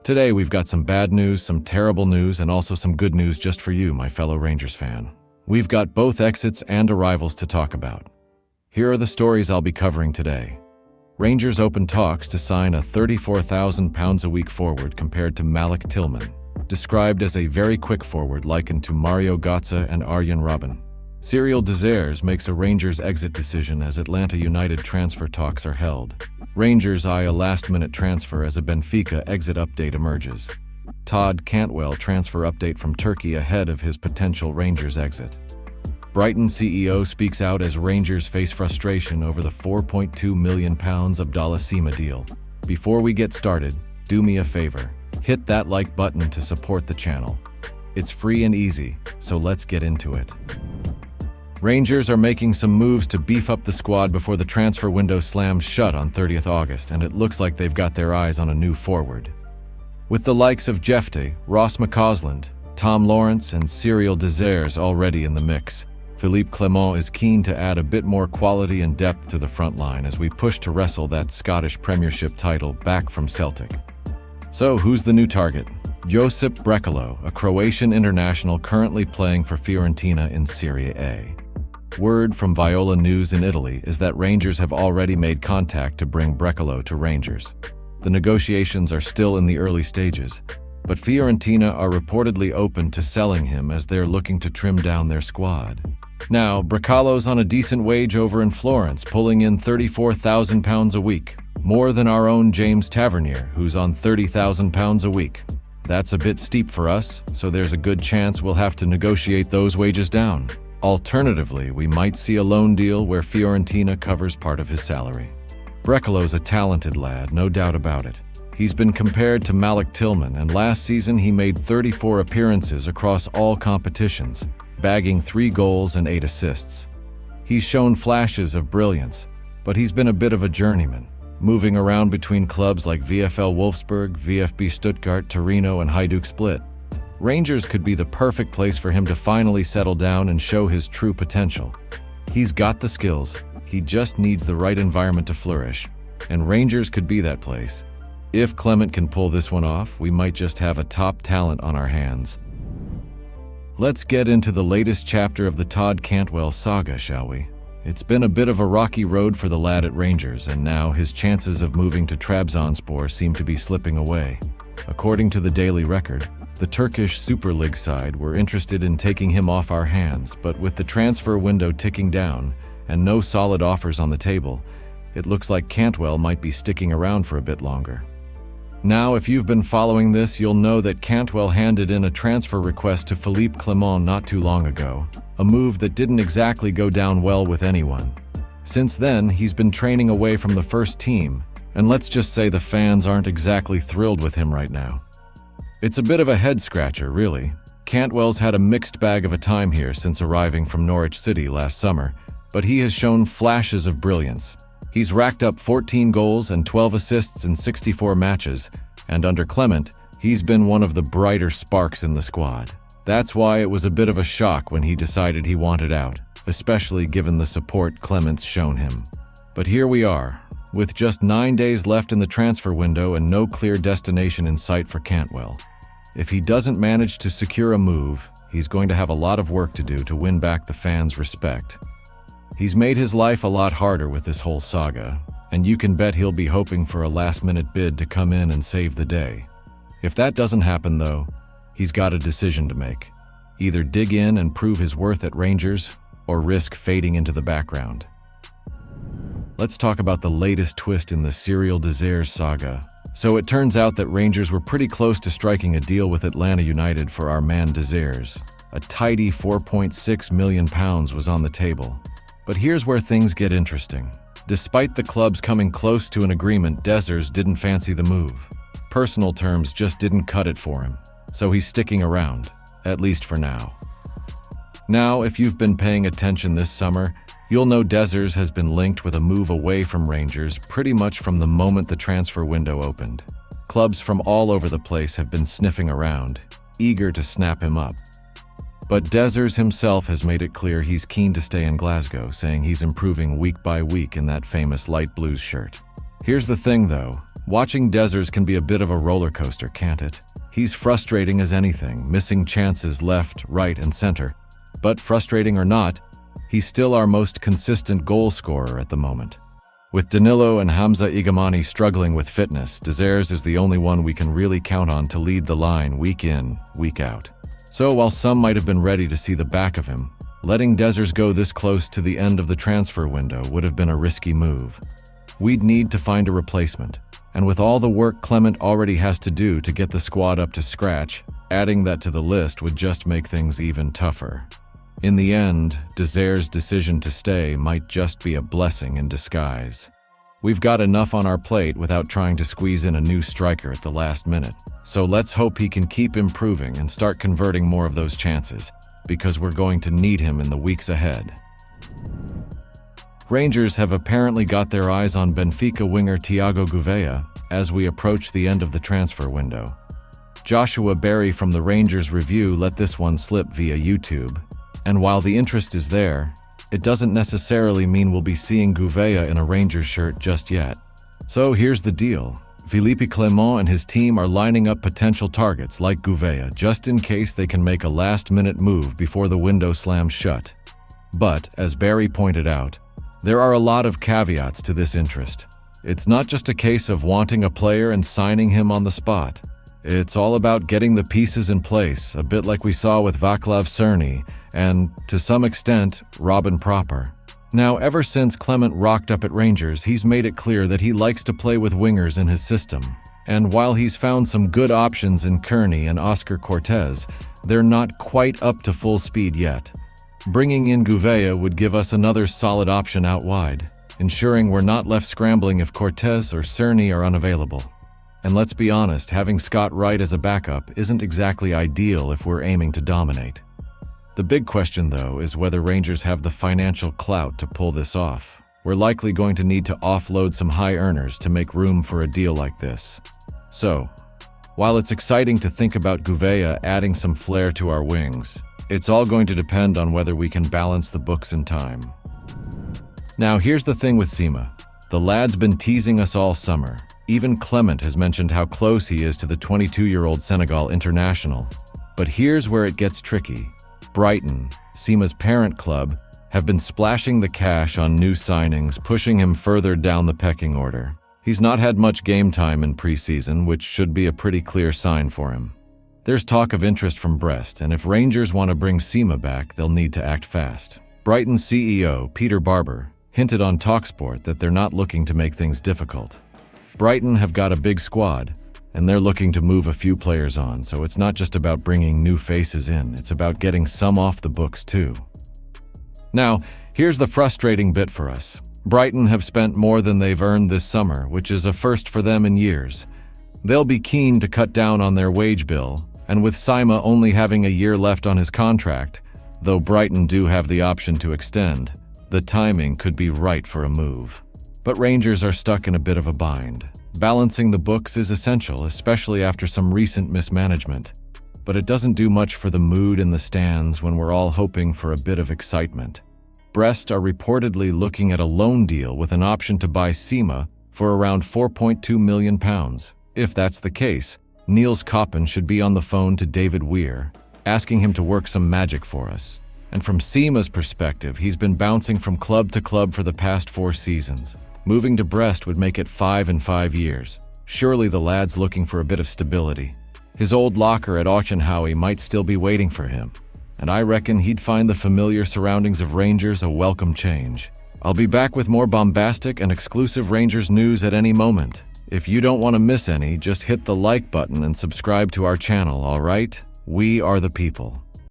Today we've got some bad news, some terrible news, and also some good news just for you, my fellow Rangers fan. We've got both exits and arrivals to talk about. Here are the stories I'll be covering today. Rangers open talks to sign a £34,000 a week forward compared to Malik Tillman, described as a very quick forward likened to Mario Götze and Arjen Robben. Cyril Desires makes a Rangers exit decision as Atlanta United transfer talks are held. Rangers eye a last-minute transfer as a Benfica exit update emerges. Todd Cantwell transfer update from Turkey ahead of his potential Rangers exit. Brighton CEO speaks out as Rangers face frustration over the £4.2 million Abdallah Sima deal. Before we get started, do me a favor. Hit that like button to support the channel. It's free and easy, so let's get into it. Rangers are making some moves to beef up the squad before the transfer window slams shut on 30th August, and it looks like they've got their eyes on a new forward. With the likes of Jefte, Ross McCausland, Tom Lawrence, and Cyril Desires already in the mix, Philippe Clement is keen to add a bit more quality and depth to the front line as we push to wrestle that Scottish Premiership title back from Celtic. So, who's the new target? Josip Brekalo, a Croatian international currently playing for Fiorentina in Serie A. Word from Viola News in Italy is that Rangers have already made contact to bring Brekalo to Rangers. The negotiations are still in the early stages, but Fiorentina are reportedly open to selling him as they're looking to trim down their squad. Now, Brekalo's on a decent wage over in Florence, pulling in £34,000 a week, more than our own James Tavernier, who's on £30,000 a week. That's a bit steep for us, so there's a good chance we'll have to negotiate those wages down. Alternatively, we might see a loan deal where Fiorentina covers part of his salary. Brekalo's a talented lad, no doubt about it. He's been compared to Malik Tillman, and last season he made 34 appearances across all competitions, bagging 3 goals and 8 assists. He's shown flashes of brilliance, but he's been a bit of a journeyman, moving around between clubs like VfL Wolfsburg, VfB Stuttgart, Torino, and Hajduk Split. Rangers could be the perfect place for him to finally settle down and show his true potential. He's got the skills, he just needs the right environment to flourish, and Rangers could be that place. If Clement can pull this one off, we might just have a top talent on our hands. Let's get into the latest chapter of the Todd Cantwell saga, shall we? It's been a bit of a rocky road for the lad at Rangers, and now his chances of moving to Trabzonspor seem to be slipping away. According to the Daily Record, the Turkish Super League side were interested in taking him off our hands, but with the transfer window ticking down and no solid offers on the table, it looks like Cantwell might be sticking around for a bit longer. Now, if you've been following this, you'll know that Cantwell handed in a transfer request to Philippe Clement not too long ago, a move that didn't exactly go down well with anyone. Since then, he's been training away from the first team, and let's just say the fans aren't exactly thrilled with him right now. It's a bit of a head-scratcher, really. Cantwell's had a mixed bag of a time here since arriving from Norwich City last summer, but he has shown flashes of brilliance. He's racked up 14 goals and 12 assists in 64 matches, and under Clement, he's been one of the brighter sparks in the squad. That's why it was a bit of a shock when he decided he wanted out, especially given the support Clement's shown him. But here we are, with just 9 days left in the transfer window and no clear destination in sight for Cantwell. If he doesn't manage to secure a move, he's going to have a lot of work to do to win back the fans' respect. He's made his life a lot harder with this whole saga, and you can bet he'll be hoping for a last-minute bid to come in and save the day. If that doesn't happen, though, he's got a decision to make. Either dig in and prove his worth at Rangers, or risk fading into the background. Let's talk about the latest twist in the Cyril Desires saga. So it turns out that Rangers were pretty close to striking a deal with Atlanta United for our man Desires. A tidy £4.6 million was on the table. But here's where things get interesting. Despite the clubs coming close to an agreement, Desires didn't fancy the move. Personal terms just didn't cut it for him. So he's sticking around, at least for now. Now, if you've been paying attention this summer, you'll know Desires has been linked with a move away from Rangers pretty much from the moment the transfer window opened. Clubs from all over the place have been sniffing around, eager to snap him up. But Desires himself has made it clear he's keen to stay in Glasgow, saying he's improving week by week in that famous light blues shirt. Here's the thing though, Watching Desers can be a bit of a roller coaster, can't it? He's frustrating as anything, missing chances left, right, and center. But frustrating or not, he's still our most consistent goal scorer at the moment. With Danilo and Hamza Igamani struggling with fitness, Desers is the only one we can really count on to lead the line week in, week out. So while some might have been ready to see the back of him, letting Desers go this close to the end of the transfer window would have been a risky move. We'd need to find a replacement. And with all the work Clement already has to do to get the squad up to scratch, adding that to the list would just make things even tougher. In the end, Desers' decision to stay might just be a blessing in disguise. We've got enough on our plate without trying to squeeze in a new striker at the last minute. So let's hope he can keep improving and start converting more of those chances, because we're going to need him in the weeks ahead. Rangers have apparently got their eyes on Benfica winger Thiago Gouveia as we approach the end of the transfer window. Joshua Berry from the Rangers Review let this one slip via YouTube. And while the interest is there, it doesn't necessarily mean we'll be seeing Gouveia in a Rangers shirt just yet. So here's the deal. Philippe Clement and his team are lining up potential targets like Gouveia just in case they can make a last-minute move before the window slams shut. But, as Barry pointed out, there are a lot of caveats to this interest. It's not just a case of wanting a player and signing him on the spot. It's all about getting the pieces in place, a bit like we saw with Vaclav Cerny and, to some extent, Robin Proper. Now, ever since Clement rocked up at Rangers, he's made it clear that he likes to play with wingers in his system. And while he's found some good options in Kearney and Oscar Cortez, they're not quite up to full speed yet. Bringing in Gouveia would give us another solid option out wide, ensuring we're not left scrambling if Cortez or Cerny are unavailable. And let's be honest, having Scott Wright as a backup isn't exactly ideal if we're aiming to dominate. The big question, though, is whether Rangers have the financial clout to pull this off. We're likely going to need to offload some high earners to make room for a deal like this. So, while it's exciting to think about Gouveia adding some flair to our wings, it's all going to depend on whether we can balance the books in time. Now, here's the thing with Sima. The lad's been teasing us all summer. Even Clement has mentioned how close he is to the 22-year-old Senegal international. But here's where it gets tricky. Brighton, Sima's parent club, have been splashing the cash on new signings, pushing him further down the pecking order. He's not had much game time in preseason, which should be a pretty clear sign for him. There's talk of interest from Brest, and if Rangers want to bring Sima back, they'll need to act fast. Brighton's CEO, Peter Barber, hinted on TalkSport that they're not looking to make things difficult. Brighton have got a big squad, and they're looking to move a few players on, so it's not just about bringing new faces in, it's about getting some off the books too. Now, here's the frustrating bit for us. Brighton have spent more than they've earned this summer, which is a first for them in years. They'll be keen to cut down on their wage bill, and with Sima only having a year left on his contract, though Brighton do have the option to extend, the timing could be right for a move. But Rangers are stuck in a bit of a bind. Balancing the books is essential, especially after some recent mismanagement. But it doesn't do much for the mood in the stands when we're all hoping for a bit of excitement. Brest are reportedly looking at a loan deal with an option to buy Sima for around £4.2 million. If that's the case, Niels Koppen should be on the phone to David Weir, asking him to work some magic for us. And from Sima's perspective, he's been bouncing from club to club for the past 4 seasons. Moving to Brest would make it 5 in 5 years. Surely the lad's looking for a bit of stability. His old locker at Auchenhowie might still be waiting for him, and I reckon he'd find the familiar surroundings of Rangers a welcome change. I'll be back with more bombastic and exclusive Rangers news at any moment. If you don't want to miss any, just hit the like button and subscribe to our channel, alright? We are the people.